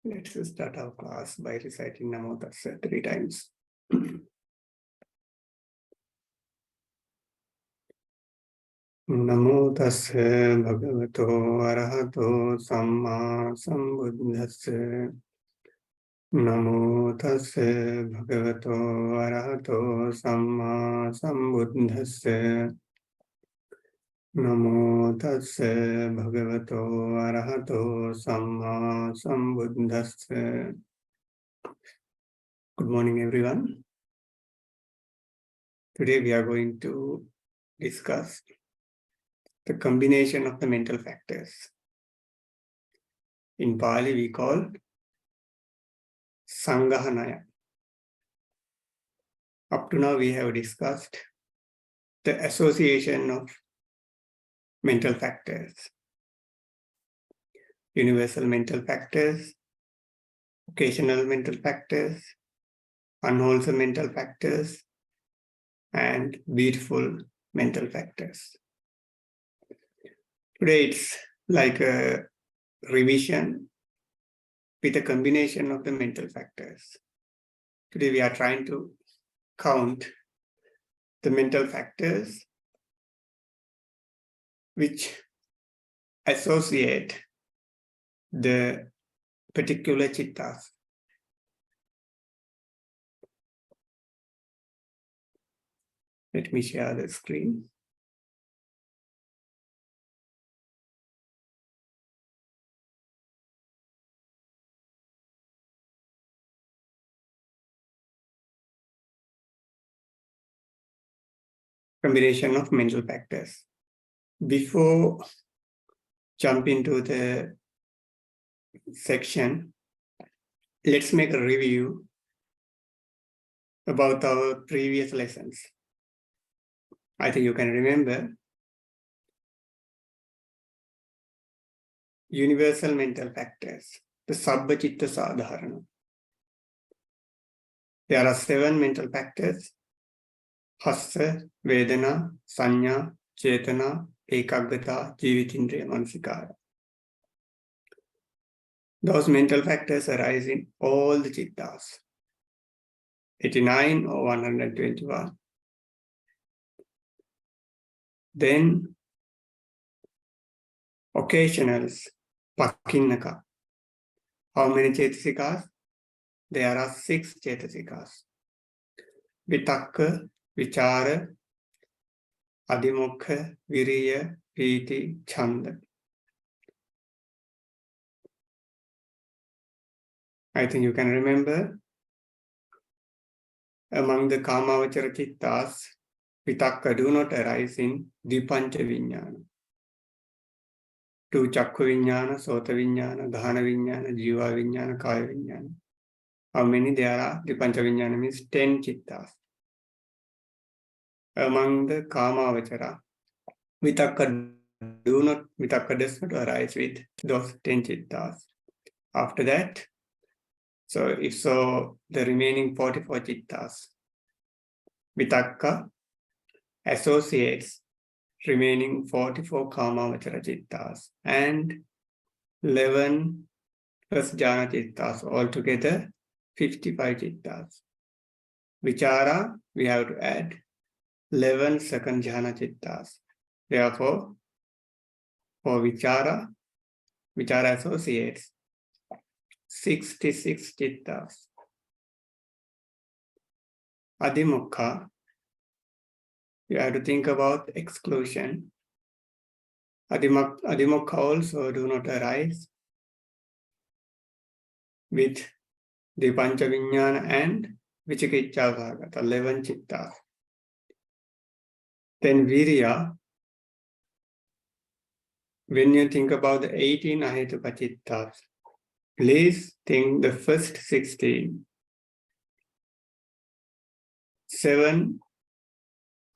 Let's start our class by reciting Namo Tassa 3 times. Namo Tassa Bhagavato Arahato Samma Sambuddhassa. Namo Tassa Bhagavato Arahato Samma Sambuddhassa. Namo Tassa Bhagavato Arahato Samma Sambuddhassa. Good morning, everyone. Today we are going to discuss the combination of the mental factors. In Pali, we call Saṅgaha-naya. Up to now, we have discussed the association of mental factors, universal mental factors, occasional mental factors, unwholesome mental factors, and beautiful mental factors. Today it's like a revision with a combination of the mental factors. Today we are trying to count the mental factors which associate the particular chittas. Let me share the screen. Combination of mental factors. Before jump into the section, let's make a review about our previous lessons. I think you can remember universal mental factors, the Sabba Chitta Sadharana. There are 7 mental factors: Hassa, Vedana, Sanya, Cetana, Ekaggata, Jivitindriya, Manasikara. Those mental factors arise in all the chittas, 89 or 121. Then occasionals, Pakinnaka. How many Cetasikas? There are 6 Cetasikas. Vitakka, Vichara, Adhimokha, Viriya, Piti, Chanda. I think you can remember among the Kamavachara Chittas, Vitakka do not arise in Dipancha Vijnana. 2 Chakku Vijnana, Sota Vijnana, Dhana Vijnana, Jiva Vijnana, Kaya Vijnana. How many there are? Dipancha Vijnana means 10 Chittas. Among the Kamavachara, Vitakka does not arise with those 10 Chittas. After that, the remaining 44 Chittas, Vitakka associates remaining 44 Kamavachara Chittas and 11 plus Jhana Chittas, altogether 55 Chittas. Vichara, we have to add 11 second Jhana Chittas. Therefore, for Vichara associates 66 Chittas. Adhimokha, you have to think about exclusion. Adhimokha also do not arise with the Pancha Vijnana and Vichikiccha Bhagata, 11 Chittas. Then Virya, when you think about the 18 Ahetuka Chittas, please think the first 16. 7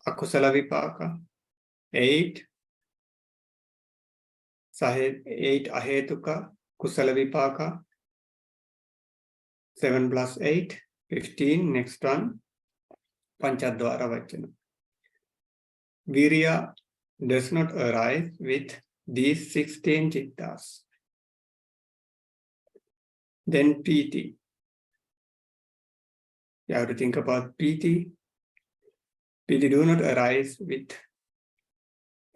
Akusala Vipaka, 8 Ahetuka Kusala Vipaka, 7 plus 8, 15. Next one, Panchadwara Vachana. Virya does not arise with these 16 chittas. Then piti. You have to think about piti. Piti do not arise with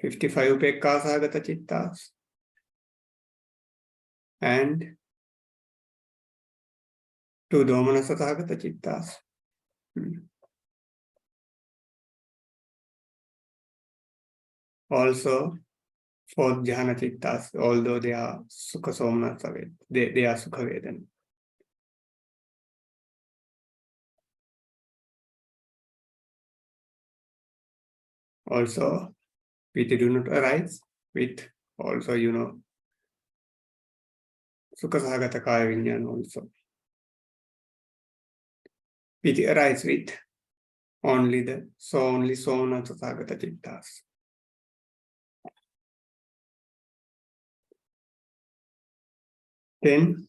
55 upekkha-sagata chittas and 2 domanassa-sagata chittas. Also, 4th jhana chittas, although they are sukha somnassa, they are sukha vedana. Also, piti do not arise with, also, sukha-sagata kaya vinyana also. Piti arises with only somanassa-sagata chittas. Then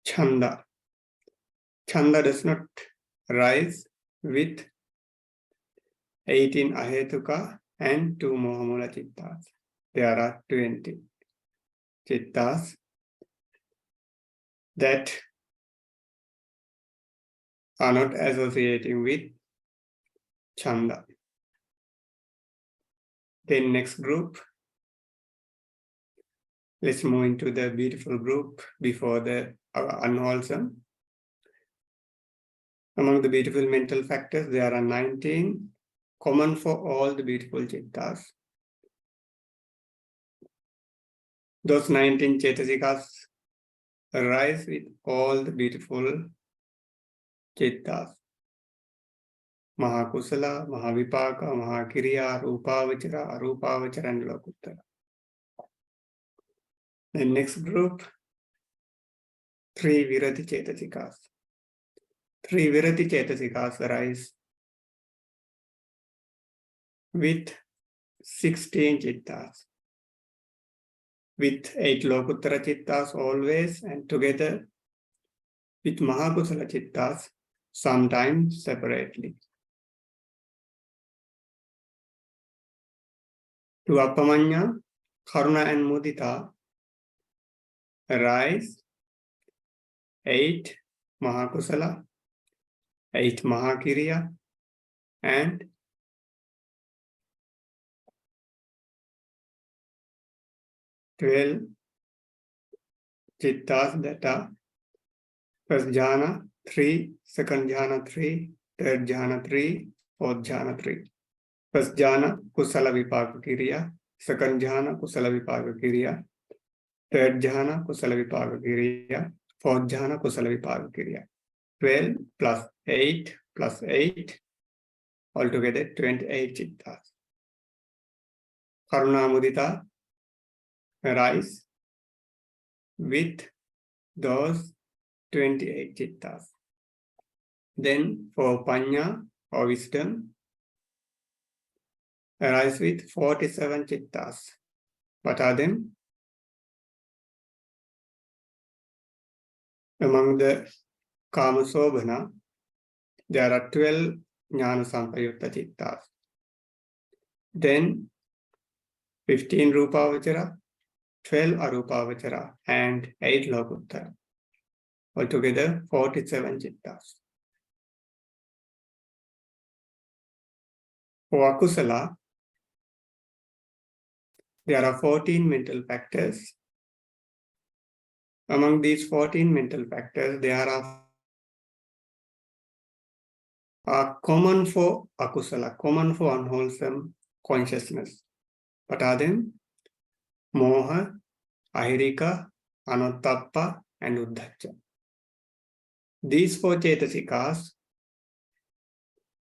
chanda. Chanda does not rise with 18 ahetuka and 2 mohamula chittas. There are 20 chittas that are not associating with chanda. Then next group. Let's move into the beautiful group before the unwholesome. Among the beautiful mental factors, there are 19 common for all the beautiful chittas. Those 19 cetasikas arise with all the beautiful chittas. Mahakusala, Mahavipaka, Mahakiriya, Rupavachara, Arupavachara, and Lokuttara. The next group, 3 Virati Cetasikas. 3 Virati Cetasikas arise with 16 chittas, with 8 Lokuttara chittas always, and together with Mahakusala chittas, sometimes separately. To Appamanya, Karuna and Mudita arise 8 Mahakusala, 8 Mahakiriya, and 12 chittas that are first jhana 3, second jhana 3, third jhana 3, fourth jhana 3. First jhana kusala vipaka kiriya, second jhana kusala vipaka kiriya, third jhana kusala vipaka kiriya, fourth jhana kusala vipaka kiriya. 12 plus 8 plus 8, altogether 28 chittas. Karuna Mudita arise with those 28 chittas. Then for Panya or wisdom, arise with 47 chittas. What are them? Among the Kama Sobhana, there are 12 Jnana Sampayutta chittas. Then 15 Rupavachara, 12 Arupavachara, and 8 Lokuttara. Altogether 47 chittas. For Akusala, there are 14 mental factors. Among these 14 mental factors, there are common for Akusala, common for unwholesome consciousness. What are them? Moha, Ahirika, Anuttappa, and Uddhacca. These 4 cetasikas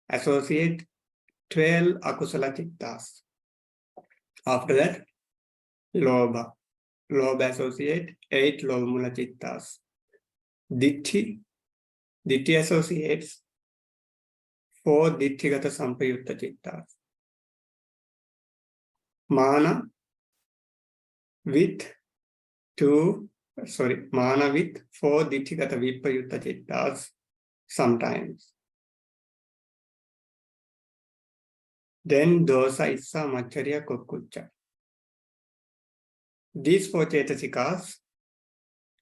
associate 12 akusala chittas. After that, Lobha. Lobha associate 8 lobamula chittas. Ditti associates 4 ditthigata sampayutta chittas. Mana with 4 ditthigata vipayutta chittas sometimes. Then dosa, issa, macharya, kukkucca. These 4 cetasikas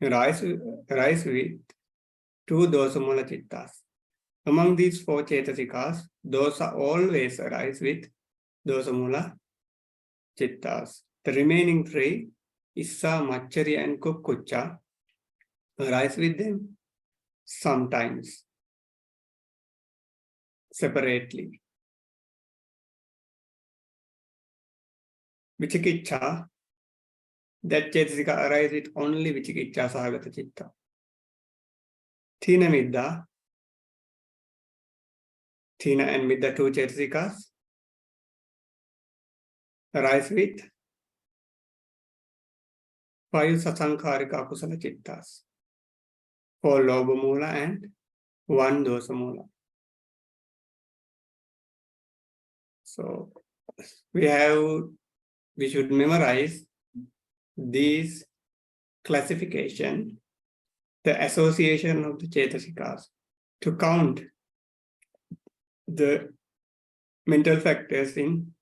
arise with 2 dosamula chittas. Among these 4 cetasikas, those are always arise with dosamula chittas. The remaining 3, Issa, Machari and Kukkucha, arise with them sometimes, separately. Vichikicha, that cetasika arises with only Vichikicha Sahagata Chitta. Thina Midda, Thina and Midda 2 cetasikas arise with 5 Saṅgaha-naya Akusala Chittas, 4 Lobha Mula and 1 Dosa Mula. So we should memorize these classification, the association of the cetasikas, to count the mental factors in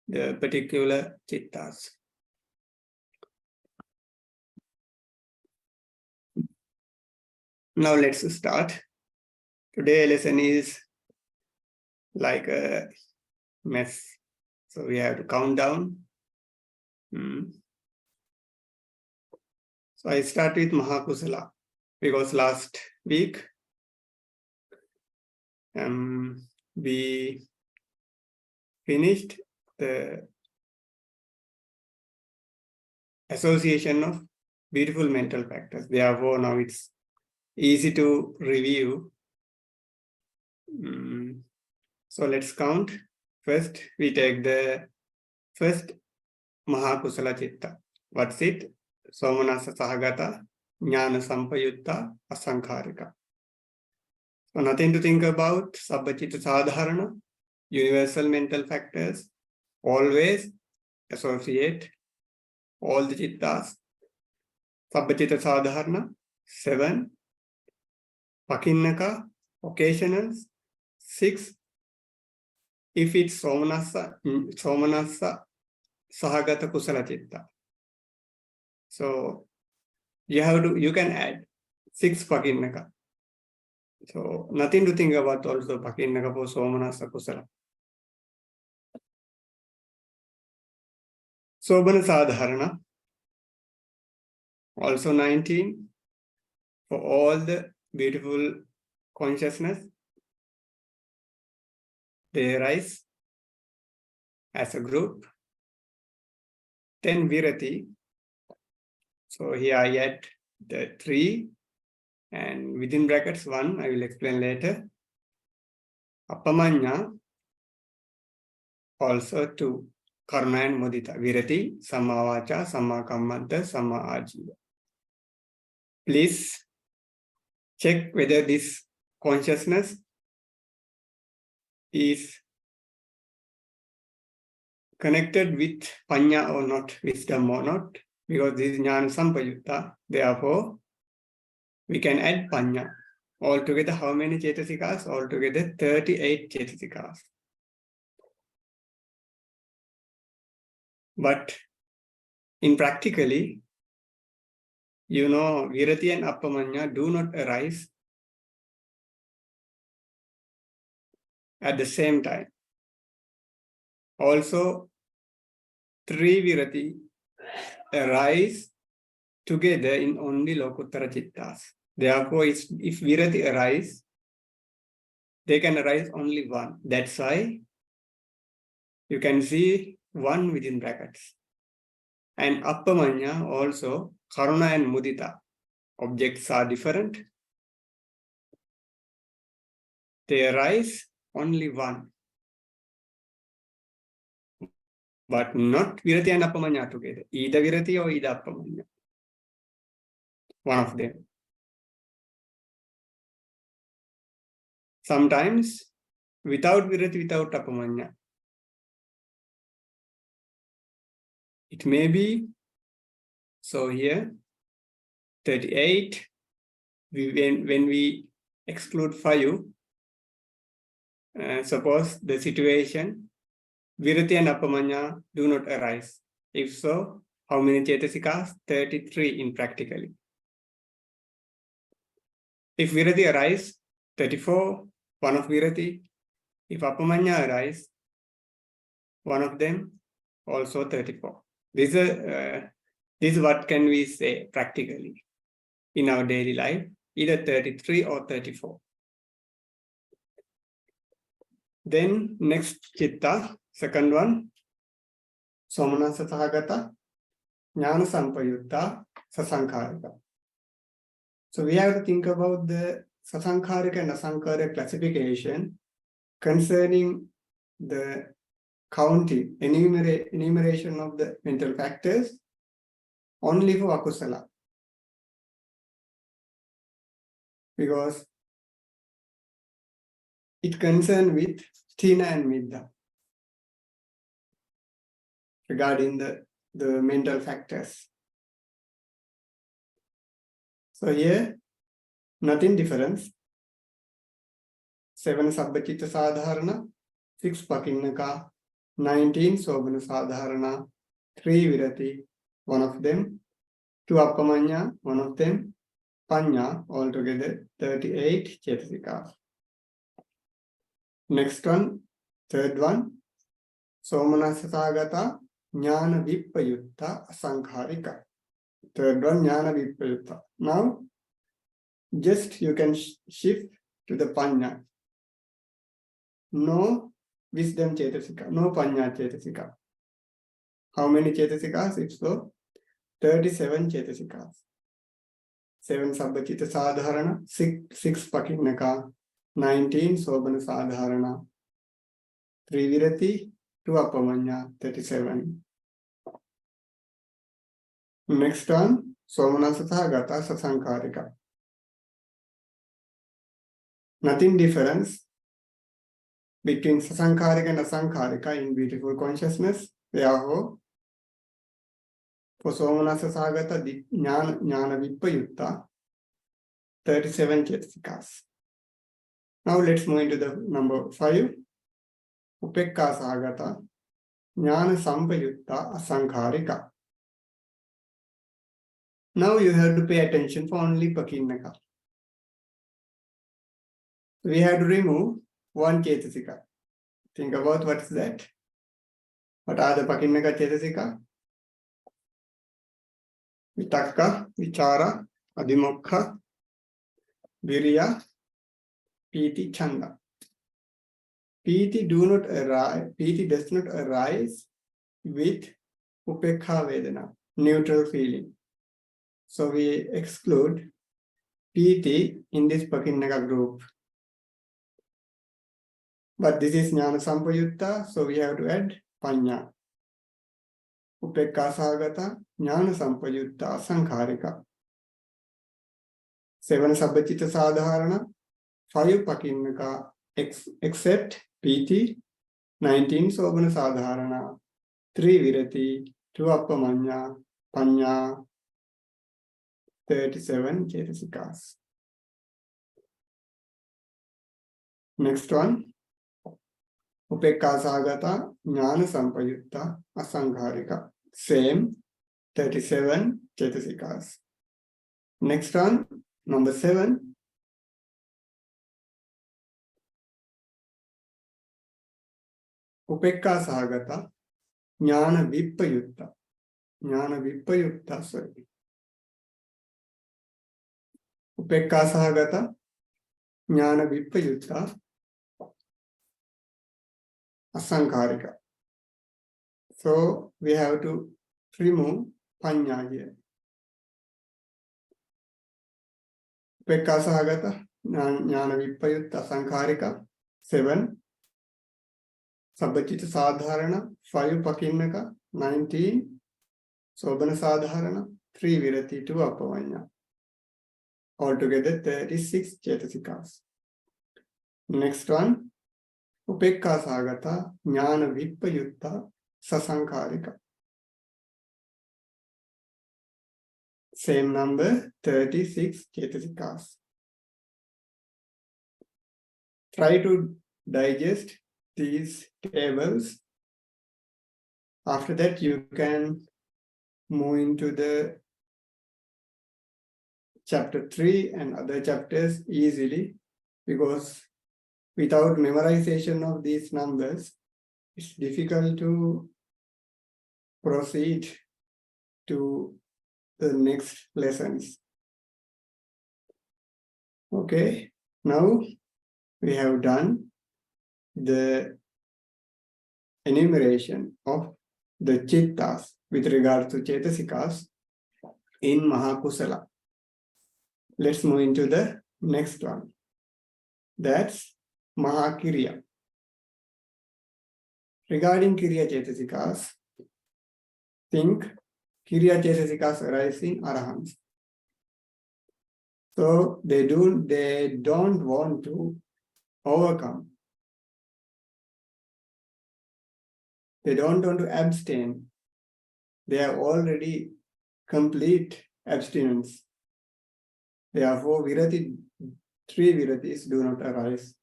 the particular chittas. Now let's start. Today's lesson is like a mess. So we have to count down. So I start with Mahakusala because last week we finished the association of beautiful mental factors. Therefore, now it's easy to review. So let's count. First, we take the first Mahakusala Chitta. What's it? Somanasa Sahagata, Jnana Sampayutta, Asaṅgharika. So nothing to think about. Sabbacita Sadharana, universal mental factors, always associate all the chittas. Sabbacita Sadharana, 7. Pakinnaka, occasionals, 6. If it's Somanasa Sahagata Kusala Chitta. So you can add 6 Pakinnaka. So nothing to think about also Pakinnaka for Somanasa Kusala. Sobana Sadharana, also 19, for all the beautiful consciousness, they arise as a group. 10 Virati. So here I add the 3 and within brackets 1, I will explain later. Appamanya, also 2. Karma and Mudita. Virati, Samma Vacha, Samma Kammanta, Samma Ajiva. Please check whether this consciousness is connected with Panya or not, wisdom or not, because this is Jnana Sampayutta. Therefore, we can add Panya. Altogether, how many cetasikas? Altogether, 38 cetasikas. But in practically, you know, Virati and Appamanya do not arise at the same time. Also, 3 Virati arise together in only Lokuttara Chittas. Therefore, if Virati arise, they can arise only 1. That's why you can see 1 within brackets. And Appamanya also, Karuna and Mudita, objects are different. They arise only 1. But not Virati and Appamanya together. Either Virati or either Appamanya. One of them. Sometimes without Virati, without Appamanya. It may be, so here, 38, when we exclude 5, suppose the situation, Virati and Appamanya do not arise. If so, How many Cetasikas? 33 in practically. If Virati arise, 34, one of Virati. If Appamanya arise, one of them, also 34. This is what can we say practically in our daily life, either 33 or 34. Then next chitta, second one, Somanasa-sahagata, Jnana-sampayutta, Sasaṅgha-naya. So we have to think about the Sasaṅgha-naya and Asaṅgha-naya classification concerning the counting, enumeration of the mental factors only for akusala. Because it concerns with Tina and Middha regarding the mental factors. So here, nothing difference. 7 sabbacita sadharana, 6 pakinnaka, 19 sobana sadharana, 3 virati, one of them, 2 appamanya, one of them, panya, altogether 38 cetasikas. Next one, third one, Somanasa-sahagata, Jnana Vippayutta Asaṅgha-naya. Third one, Jnana Vippayutta. Now, just you can shift to the panya. No wisdom cetasika, no panya cetasika. How many cetasikas? If so, 37 cetasikas. 7 sabbacita sadharana, 6 pakinnaka, 19 sobana sadharana, 3 virati, 2 appamanya, 37. Next one, Somanasa-sahagata Sasaṅgha-naya. Nothing difference between Sasaṅgha-naya and Asaṅgha-naya in beautiful consciousness. Therefore, for Somanasa-sahagata Jnana Vippayutta, 37 cetasikas. Now let's move into the number 5. Upekkha-sahagata Jnana Sampayutta Asaṅgha-naya. Now you have to pay attention for only pakinnaka. We have to remove one cetasika. Think about what is that? What are the pakinnaka cetasika? Vitakka, Vichara, Adhimokha, Virya, Piti, Chanda. Piti does not arise with Upekkha Vedana, neutral feeling. So we exclude Piti in this pakinnaka group. But this is Jnana Sampayutta, so we have to add Panya. Upekkha-sahagata Jnana Sampayutta Asaṅgha-naya. 7 sabbacita sadharana, 5 pakinnaka, except Piti, 19 sobana sadharana, 3 virati, 2 appamanya, panya, 37 cetasikas. Next one, Upekkha-sahagata Jnana Sampayutta Asaṅgha-naya. Same, 37 cetasikas. Next one, number 7. Upekkha-sahagata Jnana Vippayutta. Jnana Vippayutta, sorry. Upekkha-sahagata Jnana Vippayutta Asaṅgha-naya. So we have to remove panya here. Upekkha-sahagata Jnana Vippayutta Asaṅgha-naya. 7 sabbacita sadharana, 5 pakinnaka, 19 sobana sadharana, 3 virati, 2 appamanya. Altogether 36 cetasikas. Next one, Upekkha-sahagata Jnana Vippayutta Sasaṅgha-naya. Same number, 36 cetasikas. Try to digest these tables. After that, you can move into the chapter 3 and other chapters easily, because without memorization of these numbers, it's difficult to proceed to the next lessons. Okay, now we have done the enumeration of the chittas with regard to Cetasikas in Mahakusala. Let's move into the next one. That's Mahakiriya. Regarding Kiriya Cetasikas, think Kiriya Cetasikas arise in Arahants. So they don't want to overcome. They don't want to abstain. They are already complete abstinence. Therefore, virati, 3 viratis do not arise.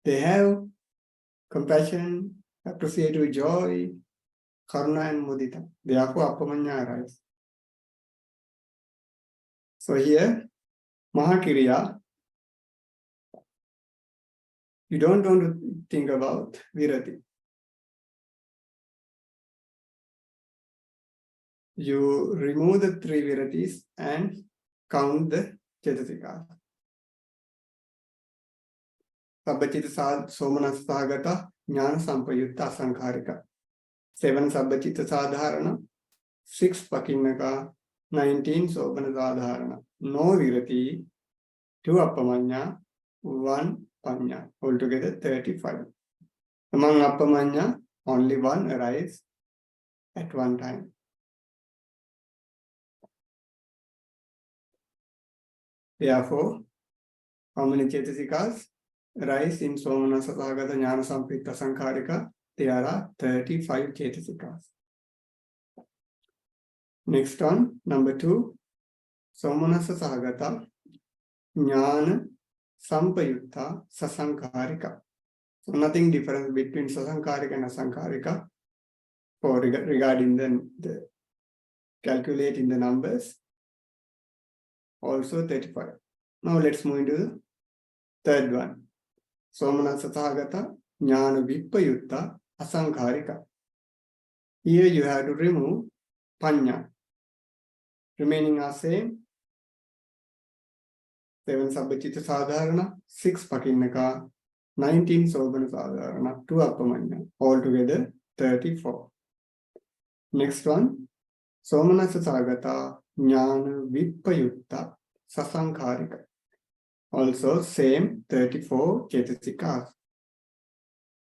They have compassion, appreciative joy, karuna and mudita. Therefore, appamanya arise. So here, Mahakiriya, you don't want to think about virati. You remove the 3 viratis and count the Cetasikas. Sabbacita Somanasthagata Jnana Sampayutta Asaṅgharika. 7 Sabbacita Sadharana, 6 Pakinnaka, 19 Sobana Sadharana. No virati, 2 Appamanya, 1 Panya. Altogether 35. Among Appamanya, only 1 arises at one time. Therefore, how many Cetasikas arise in Somanasa Sagata Jnana Sampitta Saṅgharika? There are 35 Cetasikas. Next one, number 2, Somanasa Sagata Jnana Sampayutta Sasaṅgharika. So nothing difference between Sasaṅgharika and Asaṅgharika for regarding the calculating the numbers. Also 35. Now let's move into the third one. Somanasa Sagata Jnana Vippayutta Asaṅgharika. Here you have to remove Panya. Remaining are same. 7 Sabbacita Sadharana, 6 Pakinnaka, 19 Sobana Sadharana, 2 Appamanya. Altogether 34. Next one. Somanasa Sagata Jnana Vippayutta Sasaṅgharika. Also same 34 Cetasikas.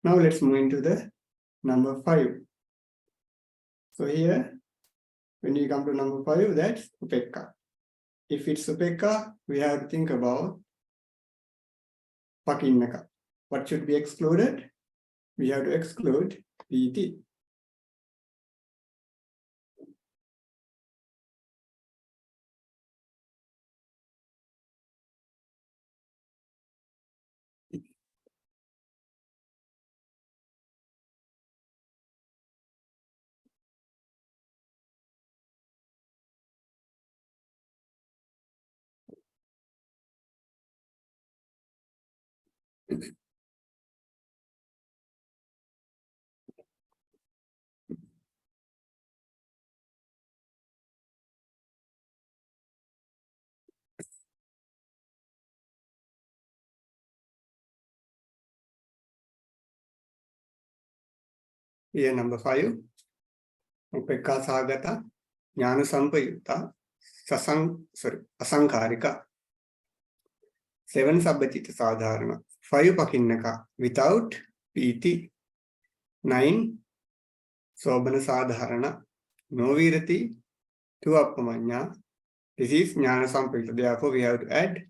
Now let's move into the number 5. So here, when you come to number 5, that's Upekka. If it's Upekka, we have to think about Pakinnaka. What should be excluded? We have to exclude Piti. Here number 5. Upekka Sagata Jnana Sampayutta Asaṅgharika. 7 Sabbacita Sadharana, 5 Pakinnaka without Piti, 9 Sobana Sadharana, no virati, 2 Appamanya. This is Jnana Sampayutta. Therefore, we have to add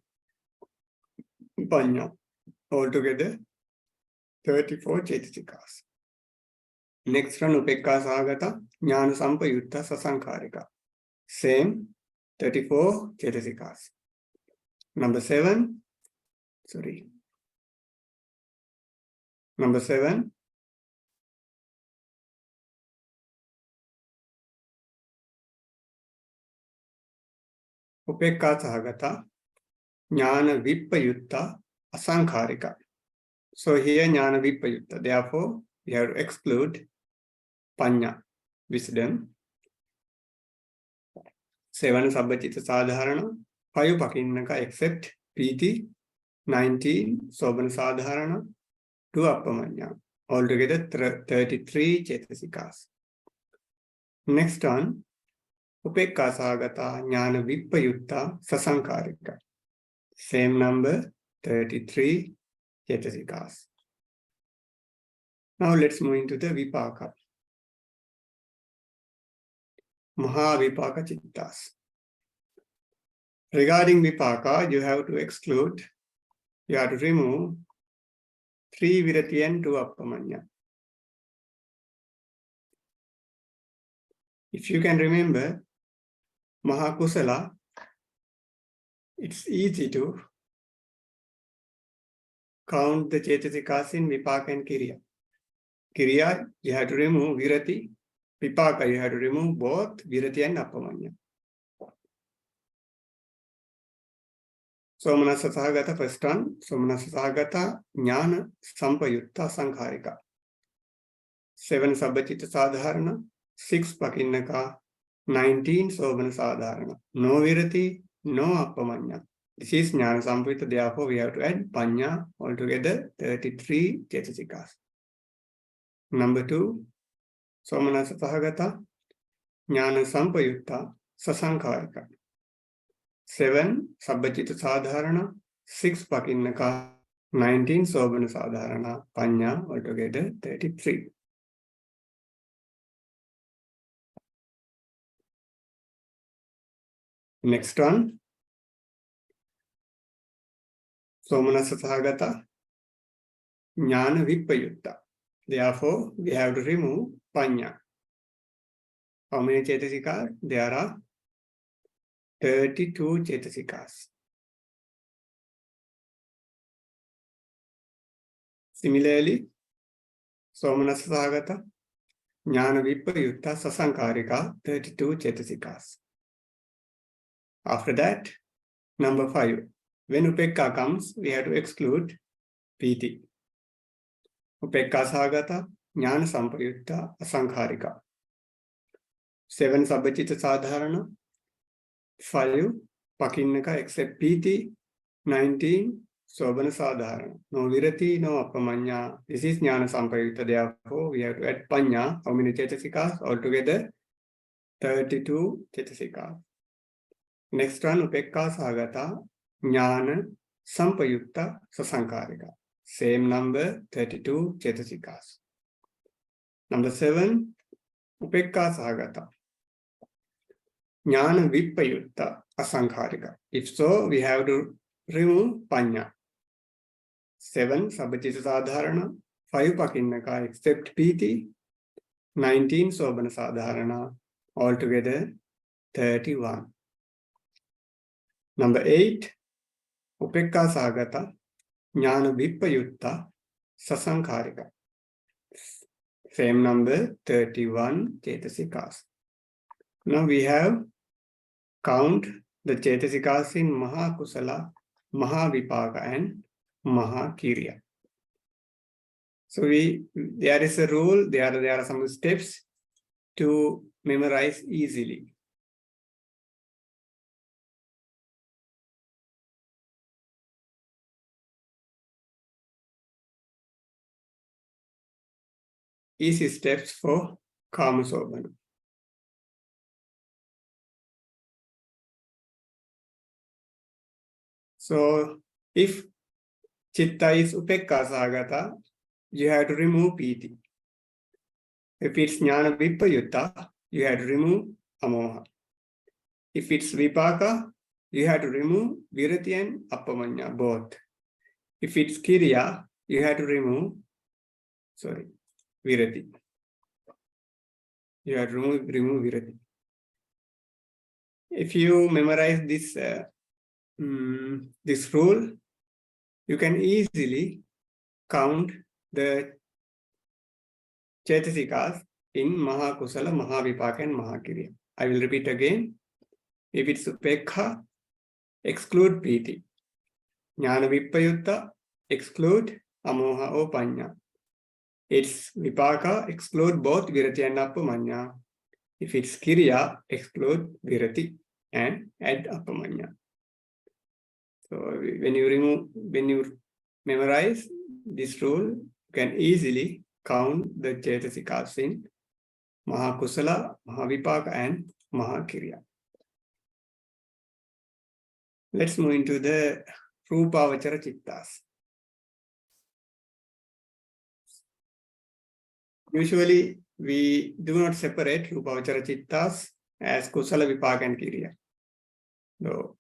Panya. Altogether 34 Cetasikas. Next one, Upekka Sagata Jnana Sampayutta Sasaṅgharika. Same 34 Cetasikas. Number 7. Number 7. Upekka Sahagata, Jnana Vipayutta, Asaṅgharika. So here Jnana Vipayutta. Therefore, we have to exclude Panya, wisdom. 7 Sabbacita Sadharana, 5 Pakinnaka except Piti, 19 Sobana Sadharana, 2 Appamanya. Altogether 33 Cetasikas. Next one, Upekka Sahagata Jnana Vipayutta Sasaṅgharika. Same number, 33 Cetasikas. Now let's move into the Vipaka. Mahavipaka Chittas. Regarding Vipaka, you have to exclude, you have to remove 3 Virati and 2 Appamanya. If you can remember, Mahakusala, it's easy to count the Cetasikas in Vipaka and Kiriya. Kiriya, you have to remove Virati. Vipaka, you have to remove both Virati and Appamanya. Somanasa Sahagata, first one. Somanasa Sahagata, Jnana Sampayutta Saṅgharika. 7 Sabbacita Sadharana, 6 Pakinnaka, 19 Sobana Sadharana. No Virati, no Appamanya. This is Jnana Sampayutta, therefore we have to add Panya, altogether 33 Cetasikas. Number 2, Somanasa Sahagata, Jnana Sampayutta Sasaṅgharika. 7 Sabbacita Sadharana, 6 Pakinnaka, 19 Sobana Sadharana, Panya, altogether 33. Next one, Somanasa Sahagata, Jnana Vipayutta. Therefore, we have to remove Panya. How many Cetasikas? There are 32 Cetasikas. Similarly, Somanasa Sahagata, Jnana Vipayutta Sasaṅgharika, 32 Cetasikas. After that, number 5. When Upekka comes, we have to exclude Piti. Upekka Sahagata, Jnana Sampayutta Asaṅgharika. 7 Sabbacita Sadharana, 5 Pakinnaka except Piti, 19 Sobana Sadharana. No Virati, no Appamanya. This is Jnana Sampayutta. Therefore, we have to add Panya. How many Cetasikas? Altogether, 32 Cetasikas. Next one, Upekka Sahagata, Jnana Sampayutta Sasaṅgharika. Same number, 32 Cetasikas. Number 7, Upekka Sahagata, Jnana Vipayutta Asaṅgharika. If so, we have to remove Panya. 7 Sabbacita Sadharana, 5 Pakinnaka except Piti, 19 Sobana Sadharana, altogether 31. Number 8, Upekka Sahagata, Jnana Vipayutta Sasaṅgharika. Same number, 31 Cetasikas. Now we have count the Cetasikas in Mahakusala, Mahavipaka and Mahakiriya. So there is a rule, there are some steps to memorize easily. Easy steps for Kamasobana. So if Chitta is Upekka Sahagata, you have to remove Piti. If it's Jnana Vipayutta, you have to remove Amoha. If it's Vipaka, you have to remove Virati and Appamanya, both. If it's Kiriya, you have to remove, Virati. You have to remove Virati. If you memorize this, this rule, you can easily count the Cetasikas in Mahakusala, Mahavipaka and Mahakiriya. I will repeat again. If it's Upekha, exclude piti. Jnana vipayutta, exclude amoha or panya. Its vipaka, exclude both virati and appamanya. If it's kiriya, exclude virati and add appamanya. So when you memorize this rule, you can easily count the Cetasikas in Mahakusala, Mahavipaka, and Mahakiriya. Let's move into the Rupavachara Chittas. Usually, we do not separate Rupavachara Chittas as Kusala, Vipaka, and Kiriya. So,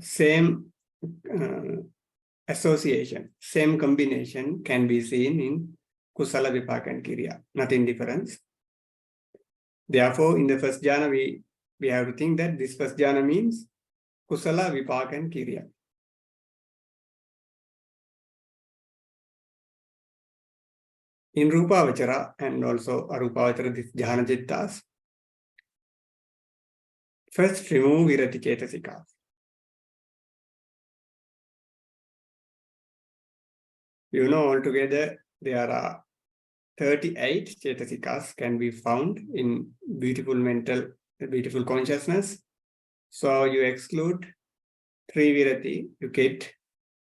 same association, same combination can be seen in Kusala, Vipaka, and Kiriya. Nothing difference. Therefore, in the first jhana, we have to think that this first jhana means Kusala, Vipaka, and Kiriya. In Rupavachara and also Arupavachara, this jhana chittas, first remove virati Cetasikas. You know, altogether there are 38 Cetasikas can be found in beautiful consciousness. So you exclude 3 virati, you get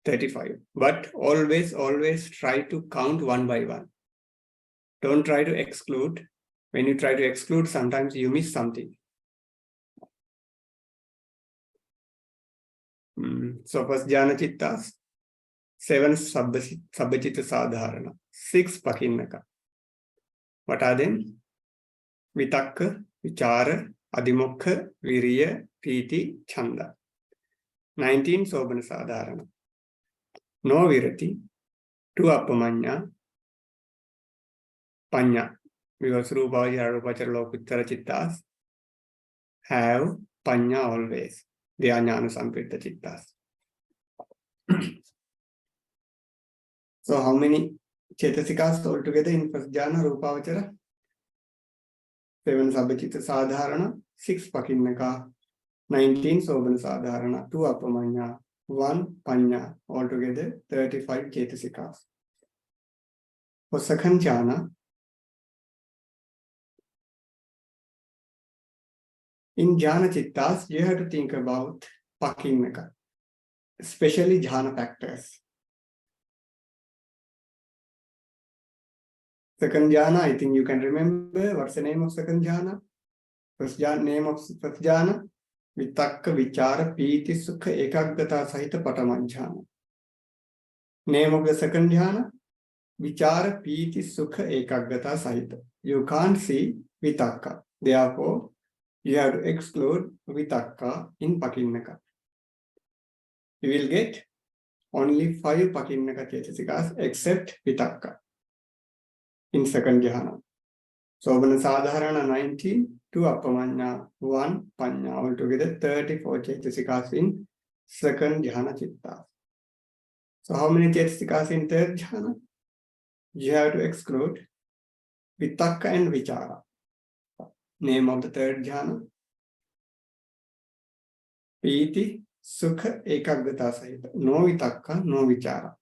35. But always try to count one by one. Don't try to exclude. When you try to exclude, sometimes you miss something. So first jhana chittas, 7 sabbachita sadharana, 6 pakinnaka. What are them? Vitakka, vichara, adhimokha, viriya, piti, chanda. 19 sobana sadharana. No virati, 2 appamanya, panya. Because Rupavachara, Arupavachara, Lokuttara chittas have panya always. They are jnana samprita chittas. So how many Cetasikas altogether in first jhana Rupavachara? 7 sabbachita sadharana, 6 pakinnaka, 19 sobana sadharana, 2 appamanya, 1 panya, altogether 35 Cetasikas. For second jhana, in jhana chittas, you have to think about pakinnaka, especially jhana factors. Second jhana, I think you can remember. What's the name of second jhana? First jhana, name of first jhana? Vitakka, vichara, piti, sukha, ekaggata sahita patamanjhana. Name of the second jhana? Vichara, piti, sukha, ekaggata sahita. You can't see vitakka. Therefore, you have to exclude vitakka in pakinnaka. You will get only 5 pakinnaka Cetasikas except vitakka in second jhana. Sobana sadharana 19, 2 appamanya, 1 panya, altogether 34 Cetasikas in second jhana chitta. So how many Cetasikas in third jhana? You have to exclude vitakka and vichara. Name of the third jhana? Piti, sukha, ekaggata sahita. No vitakka, no vichara.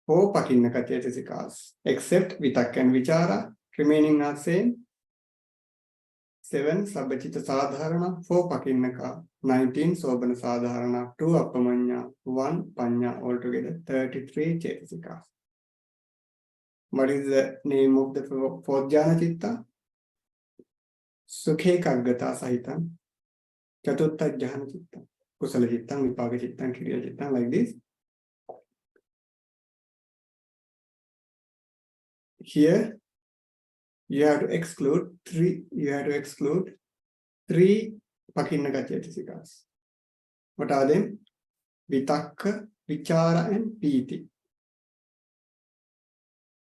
4 pakinnaka Cetasikas, except vitakka and vichara, remaining are same. 7 sabbachita sadharana, 4 pakinnaka, 19 sobana sadharana, 2 appamanya, 1 panya, altogether 33 Cetasikas. What is the name of the fourth jhana chitta? Sukhe kaggata sahitam, chatutta jhana chitta. Kusala chittam, vipaka chittam, kiriya chittam, like this. Here, you have to exclude 3 pakinnaka Cetasikas. What are them? Vitakka, vichara, and piti.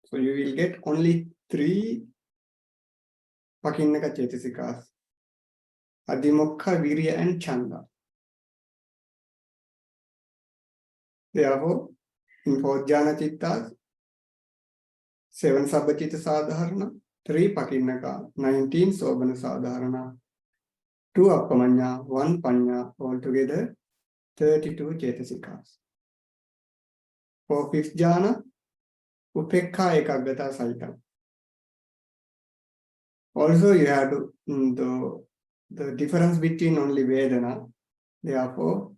So you will get only 3 pakinnaka Cetasikas. Adhimokha, virya, and chanda. Therefore, in fourth jhana chittas, 7 sabbachita sadharana, 3 pakinnaka, 19 sobana sadharana, 2 appamanya, 1 panya, altogether 32 cetasikas. For 5th jhana, upekha ekaggata sahitam. Also, you have to, the difference between only Vedana, therefore,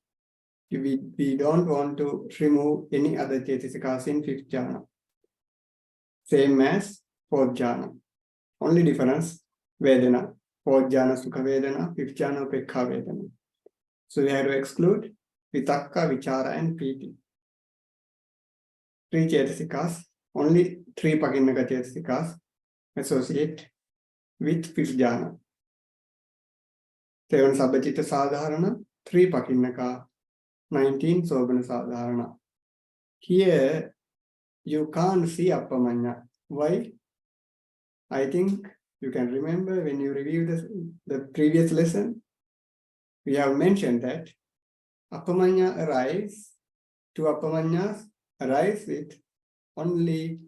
we don't want to remove any other cetasikas in 5th jhana. Same as 4th jhana. Only difference, Vedana. 4th jhana Sukha Vedana, 5th jhana Upekha Vedana. So we have to exclude Vitakka, Vichara and Piti. 3 cetasikas, only 3 Pakinnaka cetasikas associate with 5th jhana. 7 Sabbacita Sadharana, 3 Pakinnaka, 19 Sobana Sadharana. Here, you can't see Appamanya. Why? I think you can remember when you reviewed the previous lesson, we have mentioned that Appamanya arise, 2 Appamanyas arise with only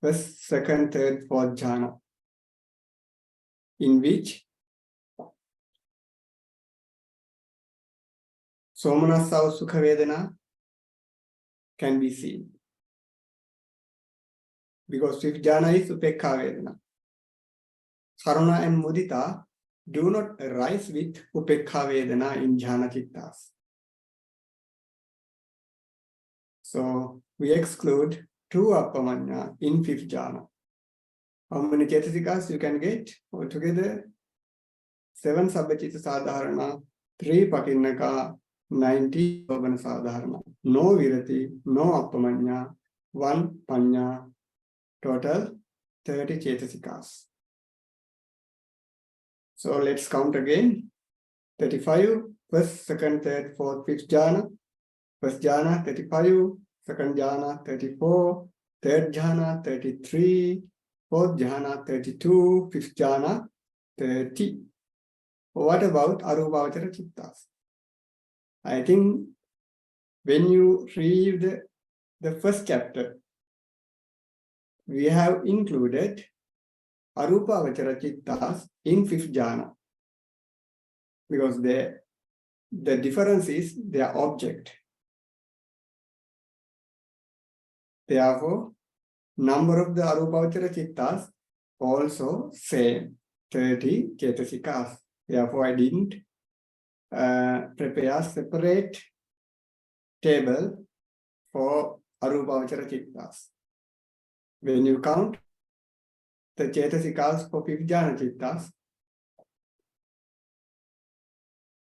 1st, 2nd, 3rd, 4th jhana, in which Somanasa Sukha Vedana can be seen. Because 5th jhana is Upekha Vedana. Karuna and Mudita do not arise with Upekha Vedana in jhana chittas. So we exclude 2 Appamanya in 5th jhana. How many cetasikas you can get altogether? 7 Sabbacita Sadharana, 3 Pakinnaka, 90 Sobana Sadharana. No Virati, no Appamanya, 1 Panya, total 30 cetasikas. So let's count again. 35, 1st, 2nd, 3rd, 4th, 5th jhana. 1st jhana 35, 2nd jhana 34, 3rd jhana 33, 4th jhana 32, 5th jhana 30. What about Arupavachara Chittas? I think when you read the first chapter, we have included Arupavachara Chittas in 5th jhana. Because the difference is their object. Therefore, number of the Arupavachara Chittas also same, 30 cetasikas. Therefore, I didn't prepare separate table for Arupavachara Chittas. When you count the cetasikas for 5th jhana Chittas,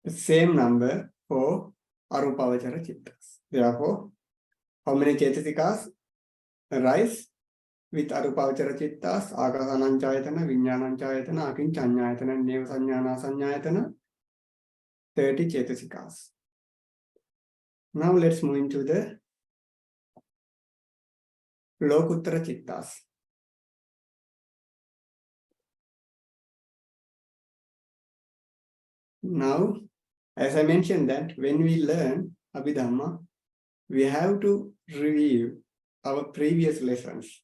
the same number for Arupavachara Chittas. Therefore, how many cetasikas arise with Arupavachara Chittas? Akasananchayatana, Viññānañchayatana, Akinchanyayatana, Nevasanyana, 30 cetasikas. Now let's move into the Lokuttara Chittas. Now, as I mentioned that when we learn Abhidhamma, we have to review our previous lessons.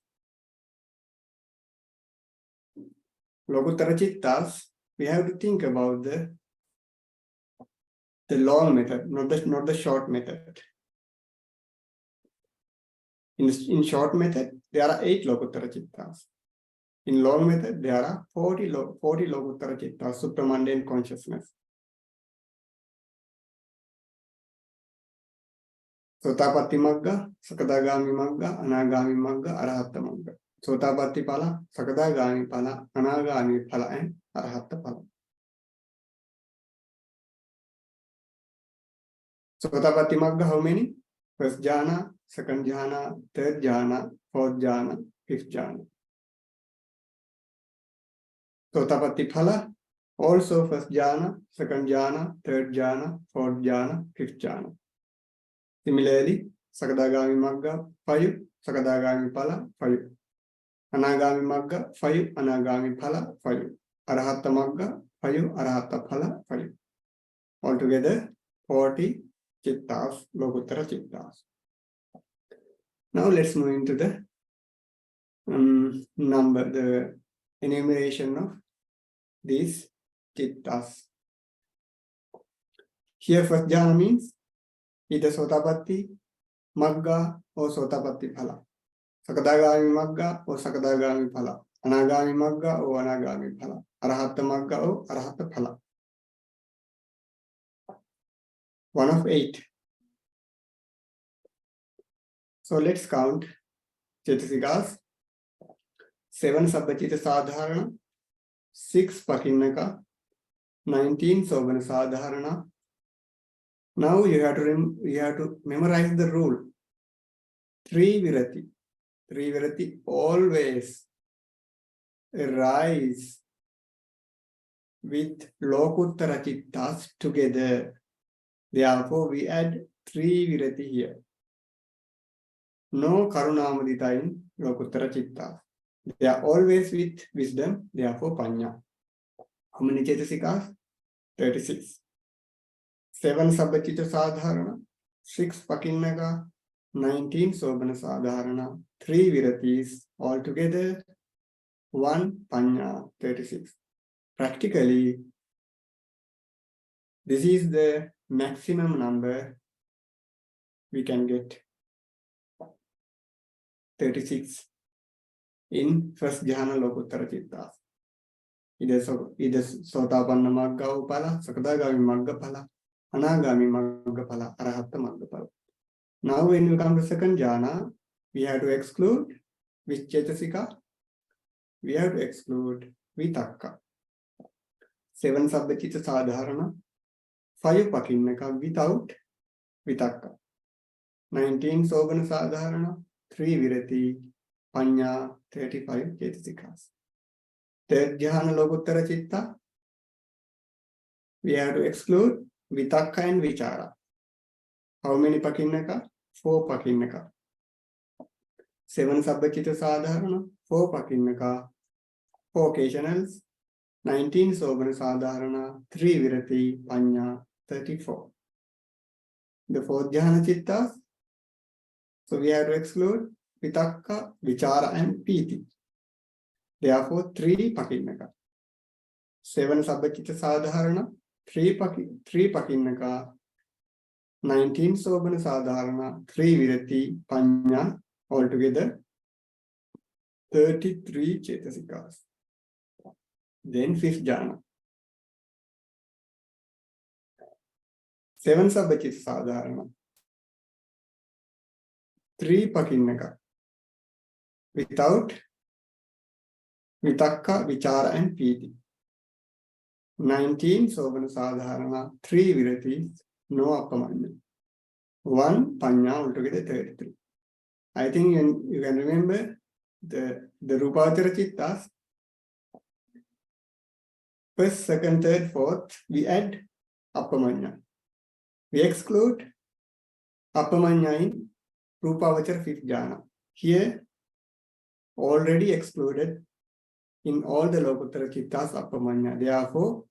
Lokuttara Chittas, we have to think about the long method, not the short method. In short method, there are 8 Lokuttara Chittas. In long method, there are 40 Lokuttara Chittas, supramundane consciousness. Sotapatti Magga, Sakadagami Magga, Anagami Magga, Arahatta Magga. Sotapatti Pala, Sakadagami Pala, Anagami Pala, and Arahatta Pala. Sotapatti Magga, how many? 1st jhana, 2nd jhana, 3rd jhana, 4th jhana, 5th jhana. Sotapatti Phala, also 1st jhana, 2nd jhana, 3rd jhana, 4th jhana, 5th jhana. Similarly, Sakadagami Magga, 5, Sakadagami Phala, 5. Anagami Magga, 5, Anagami Phala, 5. Arahatta Magga, 5, Arahatta Phala, 5. Altogether, 40 Chittas, Lokuttara Chittas. Now let's move into the the enumeration of these Chittas. Here first jhana means either Sotapatti, Magga or Sotapatti Phala. Sakadagami Magga or Sakadagami Phala. Anagami Magga or Anagami Phala. Arahatta Magga or Arahatta Phala. 1 of 8. So let's count Cetasikas. 7 Sabbacita Sadharana, 6 Pakinnaka, 19 Sobana Sadharana. Now you have to memorize the rule. 3 Virati. 3 Virati always arise with Lokuttara Chittas together. Therefore, we add 3 Virati here. No Karunamadita in Lokuttara Chittas. They are always with wisdom, therefore Panya. How many Cetasikas? 36. 7 Sabbacita Sadharana, 6 Pakinnaka, 19 Sobana Sadharana, 3 Viratis, altogether 1 Panya, 36. Practically, this is the maximum number we can get. 36 in first jhana Lokuttara Chittas. Either Sotapanna Magga Upala, Sakadagami Magga Phala, Anagami Magga Phala, Arahatta Magga Phala. Now when we come to second jhana, we have to exclude which Cetasika? We have to exclude Vitakka. 7 Sabbacita Sadharana, 5 Pakinnaka without Vitakka. 19 Sobana Sadharana, 3 Virati, Panya, 35 Cetasikas. Third jhana Lokuttara Chitta, we have to exclude Vitakka and Vichara. How many Pakinnaka? 4 Pakinnaka. 7 Sabbacita Sadharana, 4 Pakinnaka, 4 occasionals, 19 Sobana Sadharana, 3 Virati, Panya, 34. The fourth jhana Chittas, so we have to exclude Vitakka, Vichara and Piti. Therefore, 3 Pakinnaka. 7 Sabbacita Sadharana, 3 Pakinnaka, 19 Sobana Sadharana, 3 Virati, Panya, altogether 33 Cetasikas. Then fifth jhana. 7 Sabbacita Sadharana, 3 Pakinnaka, without Vitakka, Vichara and Piti. 19 Sobana Sadharana, 3 Viratis, no Appamanya. 1 Panya, altogether 33. I think you can remember the Rupavachara Chittas. First, second, third, fourth, we add Appamanya. We exclude Appamanya in Rupavachara fifth jhana. Here, already excluded in all the Lokuttara Chittas Appamanya. Therefore,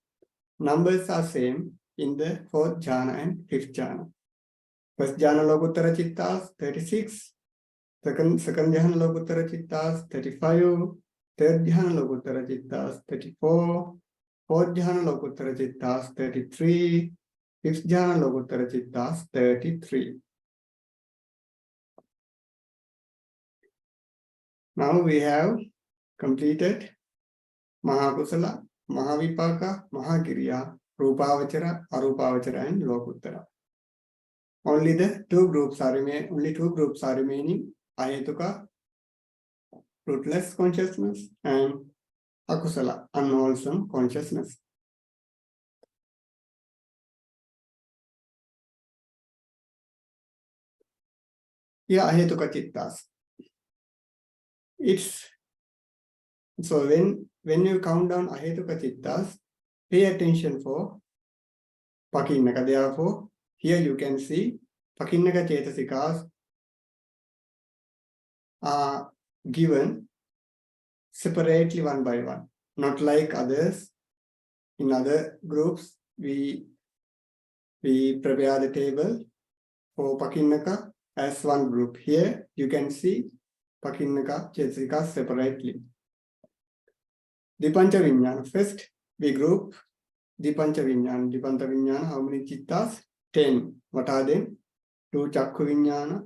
numbers are same in the fourth jhana and fifth jhana. First jhana Lokuttara Chittas 36, second jhana Lokuttara Chittas 35, third jhana Lokuttara Chittas 34, fourth jhana Lokuttara Chittas 33, fifth jhana Lokuttara Chittas 33. Now we have completed Mahakusala, Mahavipaka, Mahagiriya, Rupavachara, Arupavachara and Lokuttara. Only two groups are remaining, Ahetuka, fruitless consciousness, and Akusala, unwholesome consciousness. Yeah, Ahetuka Chittas. So when you count down Ahetuka Chittas, pay attention for Pakinnaka. Therefore, here you can see Pakinnaka Cetasikas are given separately one by one, not like others. In other groups, we prepare the table for Pakinnaka as one group. Here you can see Pakinnaka Cetasikas separately. Dipancha Viññāna. First, we group Dipancha Vinyana. Dipanta Vinyana, how many chittas? 10. What are they? 2 Chakku Vinyana,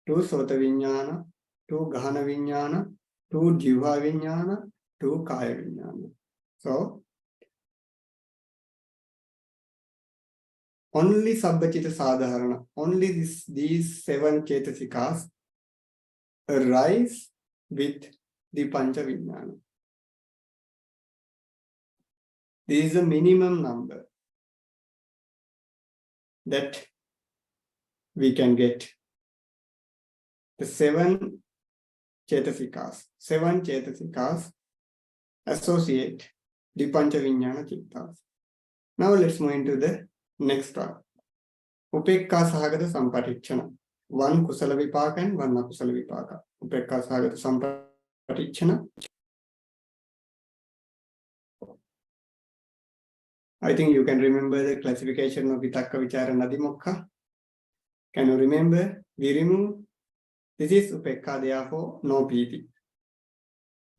2 Sota Vinyana, 2 Gahana Vinyana, 2 Jivha Vinyana, 2 Kaya Vinyana. So, only Sabbachita Sadharana, only these 7 Cetasikas arise with the Pancha Vinyana. This is the minimum number that we can get. The 7 Cetasikas. 7 Cetasikas associate the Pancha Vinyana Chittas. Now let's move into the next one. Upekka Sahagata Sampatichana. 1 Kusala Vipaka and 1 Akusala Vipaka. Upekka Sahagata Sampatichana. I think you can remember the classification of Vitakka, Vichara, Nadimokha. Can you remember? We remove. This is Upekka, therefore no Piti.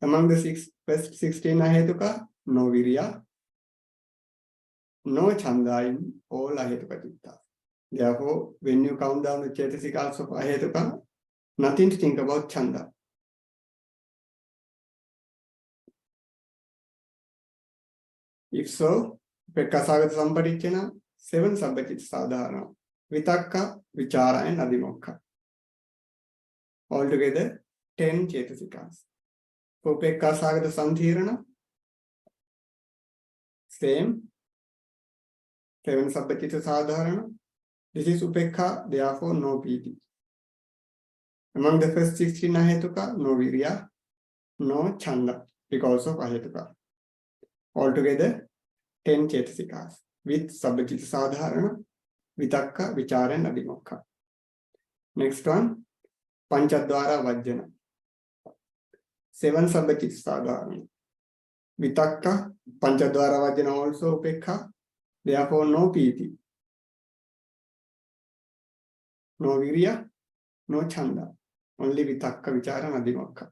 Among the first 16 Ahetuka, no Virya, no Chanda in all Ahetuka Chitta. Therefore, when you count down the Cetasikas of Ahetuka, nothing to think about Chanda. If so, Upekka Sahagata Sampatichana, 7 Sabbachita Sadharana, Vitakka, Vichara and Adimokha. Altogether, 10 Cetasikas. For Upekka Sahagata Santhirana, same, 7 Sabbachita Sadharana. This is Upekka, therefore no Piti. Among the first 16 Ahetuka, no Virya, no Chanda, because of Ahetuka. Altogether, 10 Cetasikas with Sabbachita Sadharana, Vitakka, Vichara and Adimokha. Next one, Panchadwara Vajjana. 7 Sabbachita Sadharana. Vitakka, Panchadwara Vajjana also Upekka, therefore no Piti. No Virya, no Chanda. Only Vitakka, Vichara and Adimokha.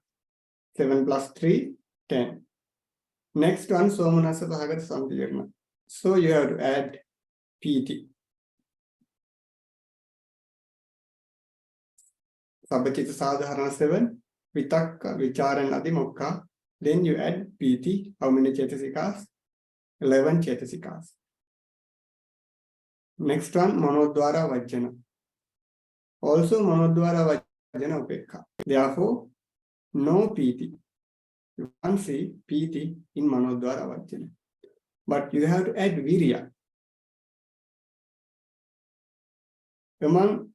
7 plus 3, 10. Next one, Somanasa Sahagata Sampirna. So you have to add Piti. Sabbachita Sadharana 7, Vitakka, Vichara and Adimokha. Then you add Piti. How many Cetasikas? 11 Cetasikas. Next one, Manodwara Vajjana. Also Manodwara Vajjana Upekka. Therefore, no Piti. You can't see Piti in Manodwara Vajjana. But you have to add Virya. Among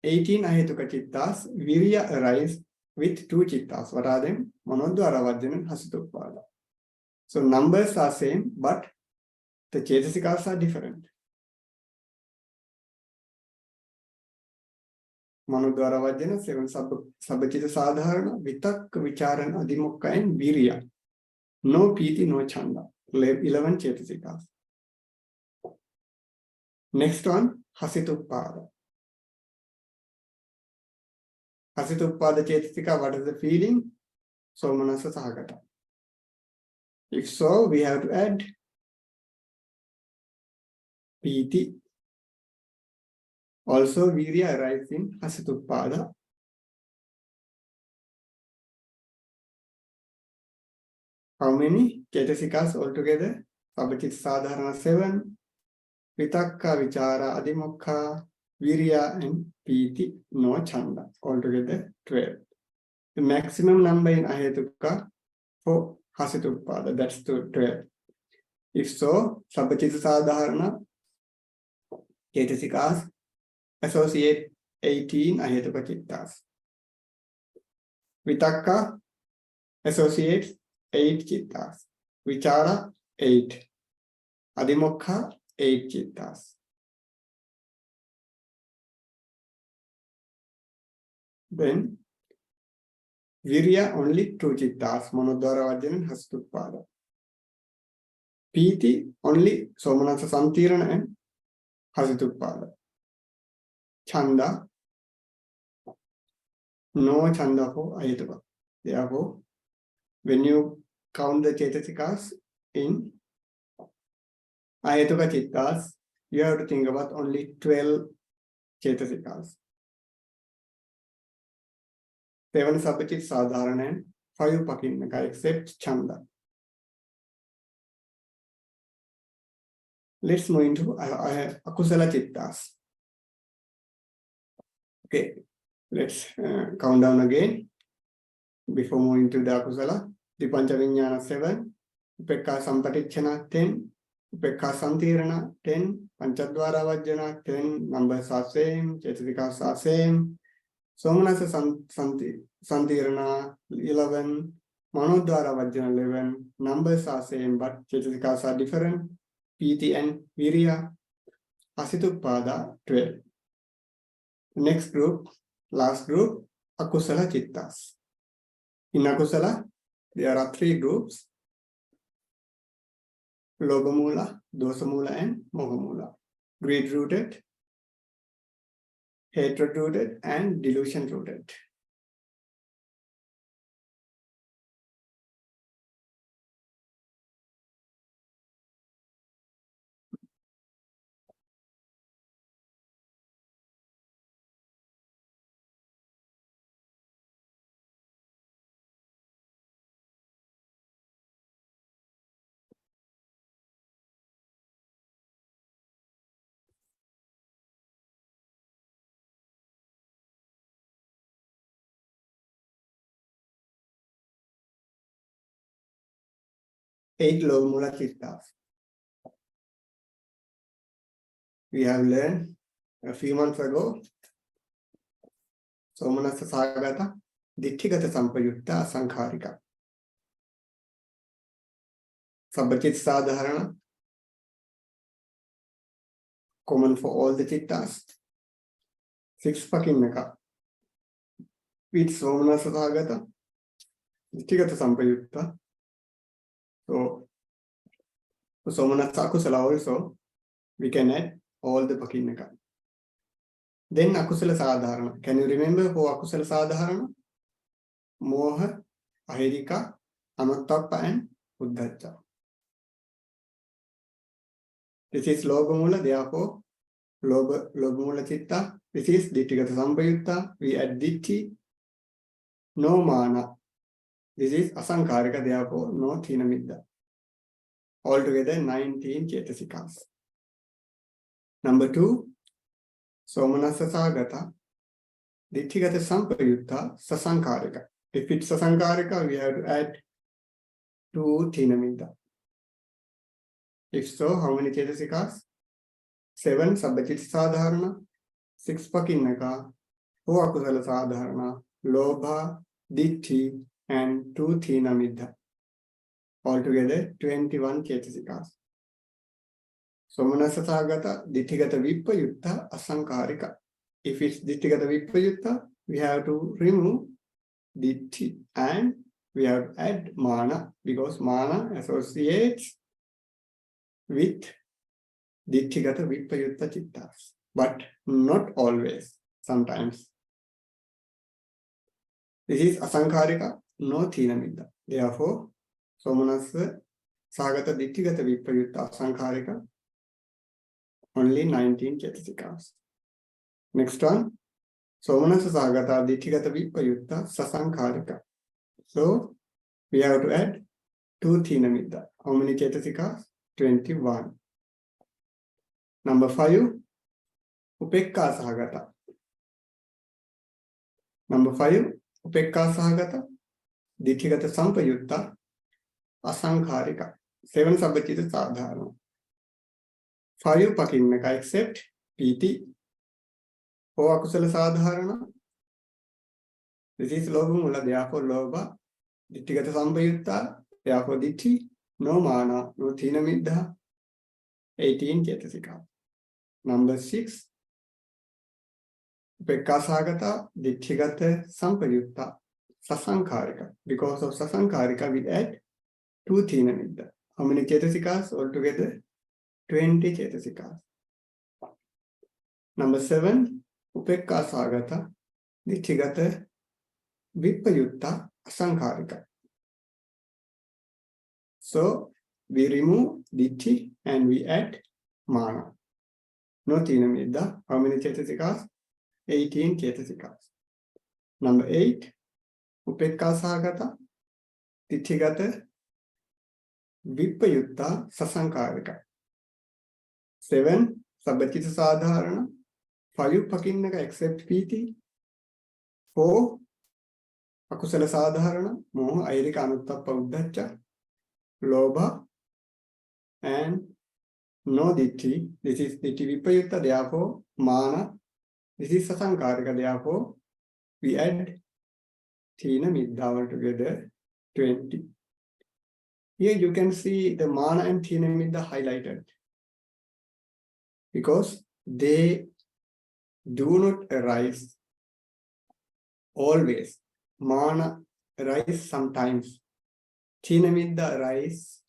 18 Ahetuka Chittas, Virya arise with 2 Chittas. What are them? Manodwara Vajjana and Hasituppada. So numbers are same, but the Cetasikas are different. Manodwara Vajjana, 7 Sabbachita Sadharana, Vitakka, Vichara and Adimokha and Virya. No Piti, no Chanda. 11 Cetasikas. Next one, Hasituppada. Hasituppada Cetasika, what is the feeling? Somanasa Sahagata. If so, we have to add Piti. Also, Virya arrives in Hasituppada. How many Cetasikas altogether? Sabbachita Sadharana 7, Vitakka, Vichara, Adimokha, Virya and Piti, no Chanda. Altogether 12. The maximum number in Ahetuka for Hasituppada, that's 12. If so, Sabbachita Sadharana Cetasikas associate 18 Ahetuka Chittas. Vitakka associates 8 Chittas. Vichara 8. Adimokha 8 Chittas. Then Virya only 2 Chittas, Manodwara Vajjana and Hasituppada. Piti only Somanasa Santirana and Hasituppada. Chanda, no Chanda for Ahetuka. Therefore, when you count the Cetasikas in Ahetuka Chittas, you have to think about only 12 Cetasikas. 7 Sabachit Sadharana and 5 Pakinnaka except Chanda. Let's move into Akusala Chittas. Okay, let's count down again before moving to the Akusala. Dipancha Viññāna 7, Upekka Sampatichana 10, Upekka Santirana 10, Panchadvara Vajjana 10, numbers are same, Cetasikas are same, Somanasa Santirana 11, Manodvara Vajjana 11, numbers are same but Cetasikas are different, Piti and Virya, Asituppada 12. Next group, last group, Akusala Chittas. In Akusala, there are 3 groups, Lobhamula, Dosamula and Mohamula. Greed-rooted, hatred-rooted and delusion-rooted. Eight Lobhamula Chittas. We have learned a few months ago, Somanasa Sagata, Ditthigata Sampayutta Saṅgaha-naya. Sabachit Sadharana, common for all the Chittas. 6 Pakinnaka. With Somanasa Sagata, Ditthigata Sampayutta. So, for Somanasa Akusala also, we can add all the Pakinnaka. Then Akusala Sadharana. Can you remember for Akusala Sadharana? Moha, Ahirika, Anuttappa and Uddhacca. This is Lobhamula, therefore Lobhamula Chitta. This is Ditthigata Sampayutta. We add Ditti, no Mana. This is Asaṅkārika, therefore no Thinamidda. Altogether 19 Cetasikas. Number 2, Somanasa Sagata, Ditthigata Sampayutta, Sasaṅkārika. If it's Sasaṅkārika, we have to add 2 Thinamidda. If so, how many Cetasikas? 7 Sabachit Sadharana, 6 Pakinnaka, 4 Akusala Sadharana, Lobha, Ditti, and 2 Thinamidda. Altogether 21 Cetasikas. Somanasa Sagata, Ditthigata Vippayutta, Asaṅkārika. If it's Ditthigata Vippayutta, we have to remove Ditti and we have to add Mana because Mana associates with Ditthigata Vippayutta Chittas, but not always, sometimes. This is Asaṅkārika, no Thinamidda. Therefore, Somanasa Sagata Ditthigata Vippayutta Asaṅkārika, only 19 Cetasikas. Next one, Somanasa Sagata Ditthigata Vippayutta Sasaṅkārika. So, we have to add 2 Thinamidda. How many Cetasikas? 21. Number 5, Upekka Sahagata. Number 5, Upekka Sahagata, Ditthigata Sampayutta, Asaṅkārika. 7 Sabachita Sadharana. 5 Pakinnaka except Piti. 4 Akusala Sadharana. This is Lobhamula, therefore Lobha. Ditthigata Sampayutta, therefore Ditti. No Mana, no Thinamidda. 18 Cetasika. Number 6, Upekka Sagata, Ditthigata Sampayutta, Sasaṅkārika. Because of Sasaṅkārika, we add 2 Thinamidda. How many Cetasikas altogether? 20 Cetasikas. Number 7, Upekka Sagata, Ditthigata Vippayutta, Asaṅkārika. So, we remove Ditti and we add mana. No Tina Middha. How many Cetasikas? 18 Cetasikas. Number 8, Upekka Sahagata, Tithigata, Vipayutta, Sasaṅkārika. 7, Sabbachita Sadharana, 5 Pakinnaka except Piti. 4, Akusala Sadharana, Moha, Airika Anuttappa Uddhacca, Lobha, and no Ditti. This is Ditti Vipayutta, therefore Mana. This is Sasaṅkārika, therefore we add Tina Middha altogether 20. Here you can see the Mana and Tina Middha highlighted because they do not arise always. Mana arises sometimes. Tina Middha arises.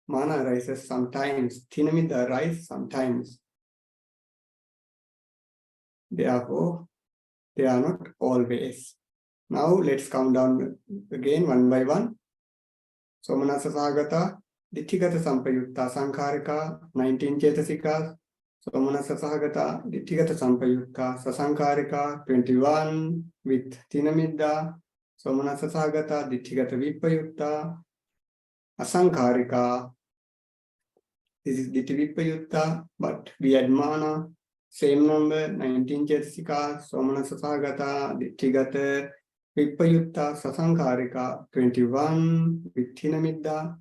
Mana arises sometimes. Tina Middha arises sometimes. Therefore, they are not always. Now let's count down again one by one. Somanasa Sahagata, Ditthigata Sampayutta Saṅkārika, 19 Cetasikas. Somanasa Sahagata, Ditthigata Sampayutta Sasaṅkārika, 21 with Tina Middha. Somanasa Sahagata, Ditthigata Vipayutta Asaṅkārika. This is Ditti Vipayutta, but we add Mana. Same number, 19 Cetasikas. Somanasa Sahagata, Ditthigata Vipayutta Sasaṅkārika, 21 with Tina Middha.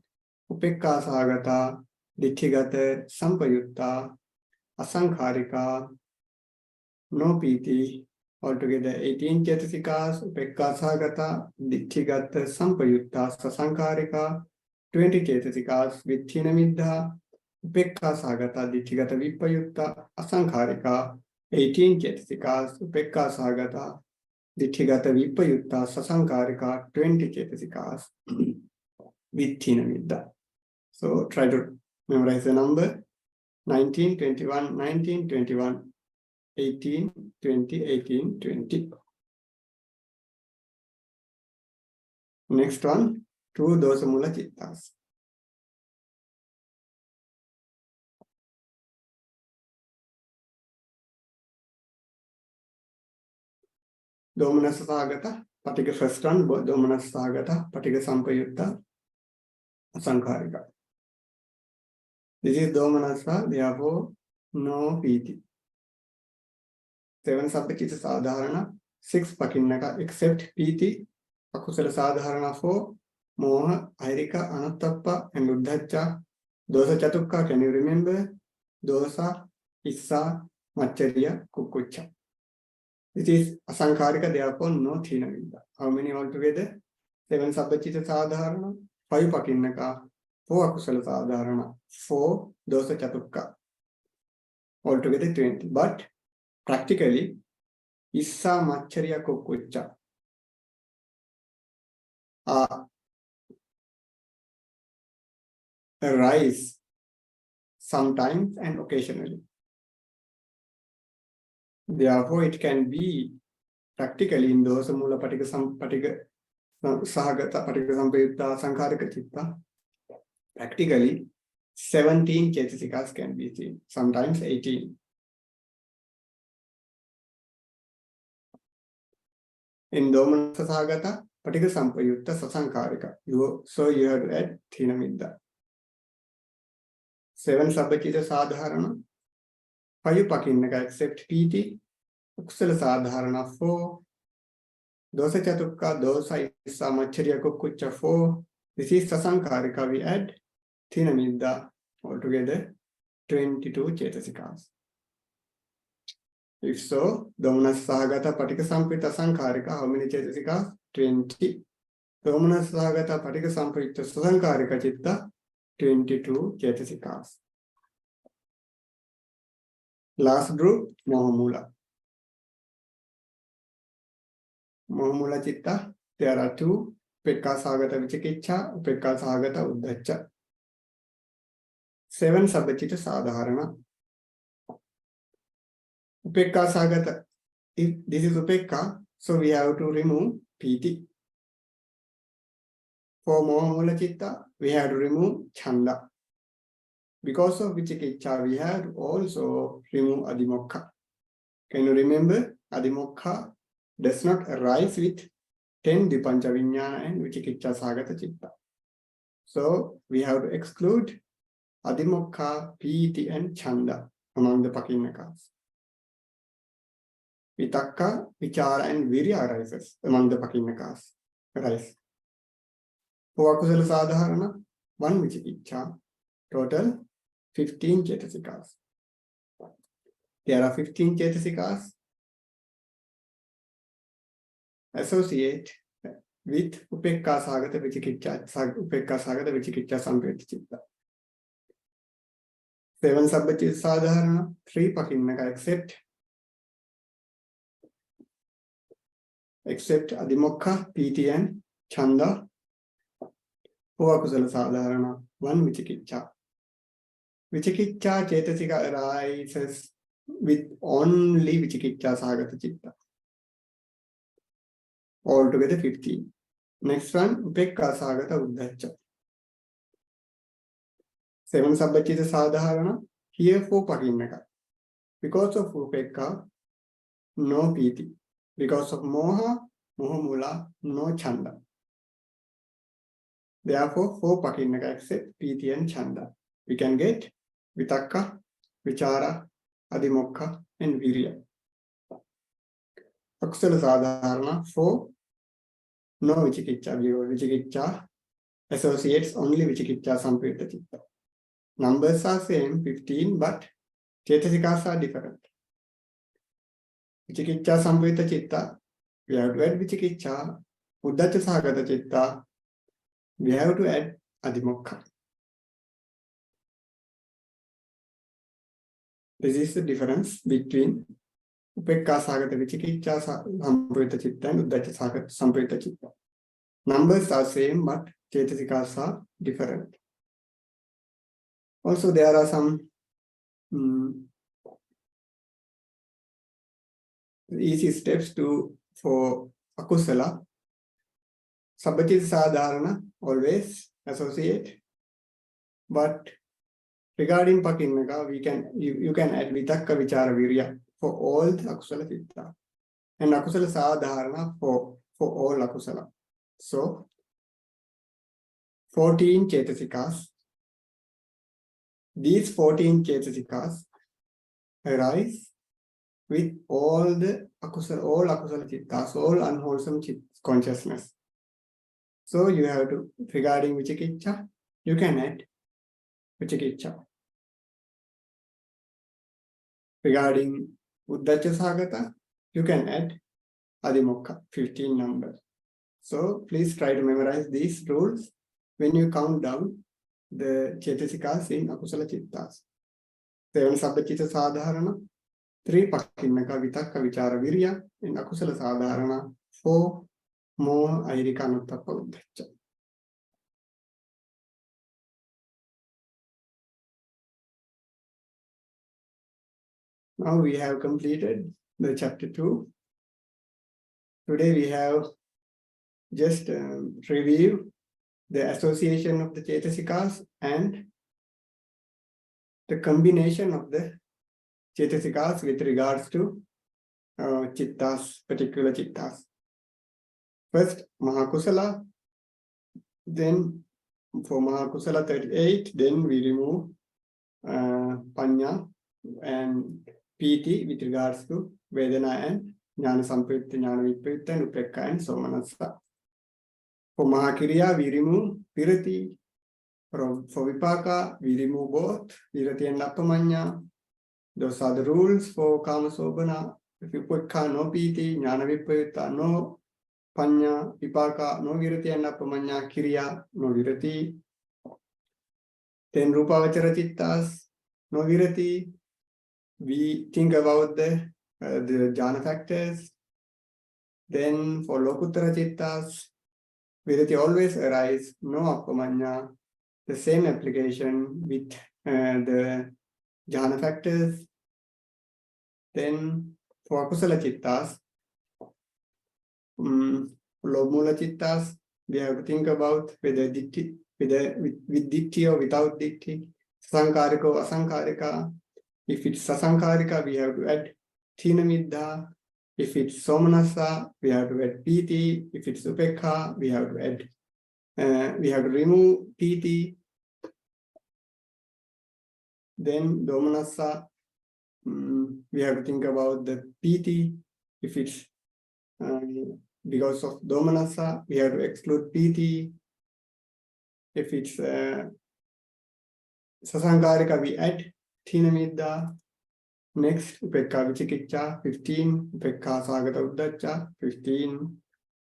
Upekka Sahagata, Ditthigata Sampayutta Asaṅkārika, no Piti. Altogether 18 Cetasikas. Upekka Sahagata, Ditthigata Sampayutta Sasaṅkārika, 20 Cetasikas with Tina Middha. Upekka Sahagata, Ditthigata Vipayutta Asaṅkārika, 18 Cetasikas. Upekka Sahagata, Ditthigata Vipayutta Sasaṅkārika, 20 Cetasikas with Tina Middha. So try to memorize the number 19, 21, 19, 21, 18, 20, 18, 20. Next one, 2 Dosamula Chittas. Domanasa Sahagata, Patika first one, Domanasa Sahagata, Patika Sampayutta Asaṅkārika. This is Domanasa, therefore no Piti. 7 Sabbachita Sadharana, 6 Pakinnaka except Piti, Akusala Sadharana 4, Moha, Airika, Anuttappa, and Uddhacca. Dosa Chatukka, can you remember? Dosa, Issa, Maccariya, Kukkucca. This is Asaṅkārika, therefore no Tina Middha. How many altogether? 7 Sabbachita Sadharana, 5 Pakinnaka, 4 Akusala Sadharana, 4 Dosa Chatukka. Altogether 20. But practically, Issa Maccariya Kukkucca arise sometimes and occasionally. Therefore, it can be practically in those Mula Patika Sahagata Patika Sampayutta Saṅkārika Chitta. Practically 17 Cetasikas can be seen, sometimes 18. In Domanasa Sahagata Patika Sampayutta Sasaṅkārika. So you have to add Tina Middha. 7 Sabbachita Sadharana, 5 Pakinnaka except Piti, Akusala Sadharana 4, Dosa Chatukka, Dosa Issa Maccariya Kukkucca 4. This is Sasaṅkārika. We add Tina Middha, altogether 22 Cetasikas. If so, Domanasa Sahagata Patika Sampayutta Asaṅkārika, how many Cetasikas? 20. Domanasa Sahagata Patika Sampayutta Sasaṅkārika Chitta, 22 Cetasikas. Last group, Mohamula. Mohamula Chitta, there are 2, Upekka Sahagata Vicikiccha, Upekka Sahagata Uddhacca. 7 Sabbachita Sadharana. Upekka Sahagata, if this is Upekka, so we have to remove Piti. For Mohamula Chitta, we have to remove Chanda. because of Vicikiccha, we have to also remove Adhimokha. Can you remember? Adhimokha does not arise with 10 Dipancha Viññāna and Vicikiccha Sagata Citta. So we have to exclude Adhimokha, Pīti and Chanda among the Pakinnakas. Vitakka, Vichara and Virya arises among the Pakinnakas. Arise. For Akusala Sadharana, 1 Vicikiccha, total 15 Cetasikas. There are 15 Cetasikas associate with Upekka Sagata Vicikiccha Sampayutta Citta. 7 Sabbachita Sadharana, 3 Pakinnaka except Adhimokha, Pīti and Chanda. 4 Akusala Sadharana, 1 Vicikiccha. Vicikiccha Cetasika arises with only Vicikiccha Sagata Citta. Altogether 15. Next one, Upekka Sagata Uddhacca. 7 Sabbachita Sadharana, here 4 Pakinnaka. Because of Upekka, no Pīti. Because of Moha, Mohamula, no Chanda. Therefore, 4 Pakinnaka except Pīti and Chanda. We can get Vitakka, Vichara, Adhimokha and Virya. Akusala Sadharana, 4. No Vicikiccha, Vicikiccha associates only Vicikiccha Sampayutta Citta. Numbers are same, 15, but Cetasikas are different. Vicikiccha Sampayutta Citta, we have to add Vicikiccha. Uddhacca Sagata Citta, we have to add Adhimokha. This is the difference between Upekka Sagata Vicikiccha Sampayutta Citta and Uddhacca Sagata Sampayutta Citta. Numbers are same, but Cetasikas are different. Also, there are some easy steps for Akusala. Sabbachita Sadharana always associate, but regarding Pakinnaka, you can add Vitakka, Vichara, Virya for all the Akusala Citta, and Akusala Sadharana for all Akusala. So 14 Cetasikas. These 14 Cetasikas arise with all Akusala Cittas, all unwholesome consciousness. So you have to, regarding Vicikiccha, you can add Vicikiccha. Regarding Uddhacca Sagata, you can add Adhimokha, 15 numbers. So please try to memorize these rules when you count down the Cetasikas in Akusala Cittas. 7 Sabbachita Sadharana, 3 Pakinnaka, Vitakka, Vichara, Virya, in Akusala Sadharana, 4 Moha, Ahirika, Anuttappa, Uddhacca. Now we have completed the chapter 2. Today we have just review the association of the Cetasikas and the combination of the Cetasikas with regards to Cittas, particular Cittas. First, Mahakusala, then for Mahakusala 38, then we remove Panya and Pīti with regards to Vedana and Jnana Sampayutta, Jnana Vipayutta, and Upekka and Somanassa. For Mahakiriya, we remove Virati. For Vipaka, we remove both Virati and Appamanya. Those are the rules for Kama Sobhana. If you put Ka, no Pīti, Jnana Vipayutta, no Panya, Vipaka, no Virati and Appamanya, Kiriya, no Virati. Then Rupavachara Cittas, no Virati. We think about the jhana factors. Then for Lokuttara Cittas, Virati always arise, no Appamanya. The same application with the jhana factors. Then for Akusala Cittas, Lobmula Cittas, we have to think about whether with Ditti or without Ditti. Sasankarika or asankarika. If it's sasankarika, we have to add thina middha. If it's somanasa, we have to add piti. If it's upekha, we have to add, we have to remove piti. Then domanasa, we have to think about the piti. If it's because of domanasa, we have to exclude piti. If it's sasankarika, we add thina middha. Next, upekha vichikicha, 15. Upekha sagata uddacha, 15.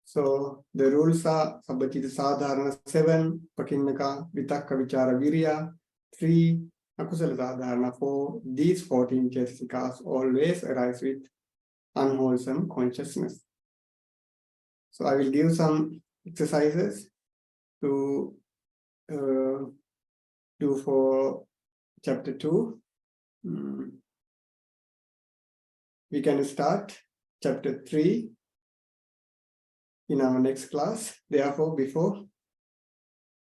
So the rules are sabbachita sadharana 7, pakinnaka vitakka vichara virya 3, akusala sadharana 4. These 14 chaitikas always arise with unwholesome consciousness. So I will give some exercises to do for chapter 2. We can start chapter 3 in our next class. Therefore, before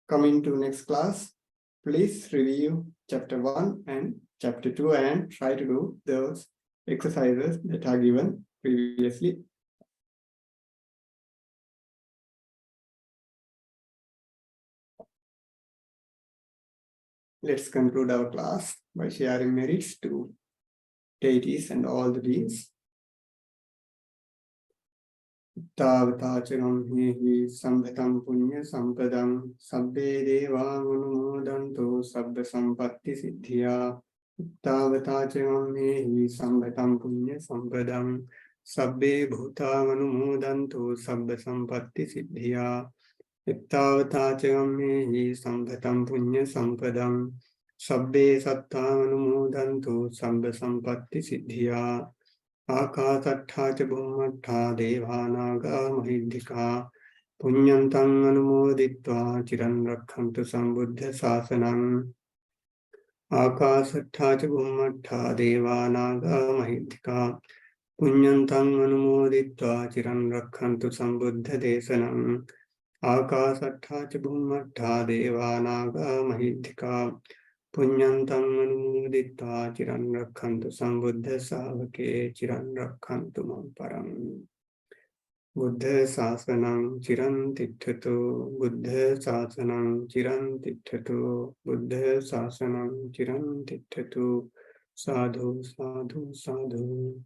coming to next class, please review chapter 1 and chapter 2 and try to do those exercises that are given previously. Let's conclude our class by sharing merits to deities and all the beings. Tāvatācaram hi sambhatam punya sampadam sabbe deva anumodanto sabba sampatti siddhya. Tāvatācaram hi sambhatam punya sampadam sabbe bhuta anumodanto sabba sampatti siddhya. Tāvatācaram hi sambhatam punya sampadam sabbe sattva anumodanto sabba sampatti siddhya. Ākāsattha ca bhummattha devānāgā mahidhikā puññantaṃ anumoditvā ciran rakkhantu sambuddha sāsanam. Ākāsattha ca bhummattha devānāgā mahidhikā puññantaṃ anumoditvā ciran rakkhantu sambuddha desanam. Ākāsattha ca bhummattha devānāgā mahidhikā puññantaṃ anumoditvā ciran rakkhantu sambuddha sāvake ciran rakkhantu mam param. Buddha sāsanam ciran tiṭṭhatu, Buddha sāsanam ciran tiṭṭhatu, Buddha sāsanam ciran tiṭṭhatu. Sadhu, sadhu, sadhu.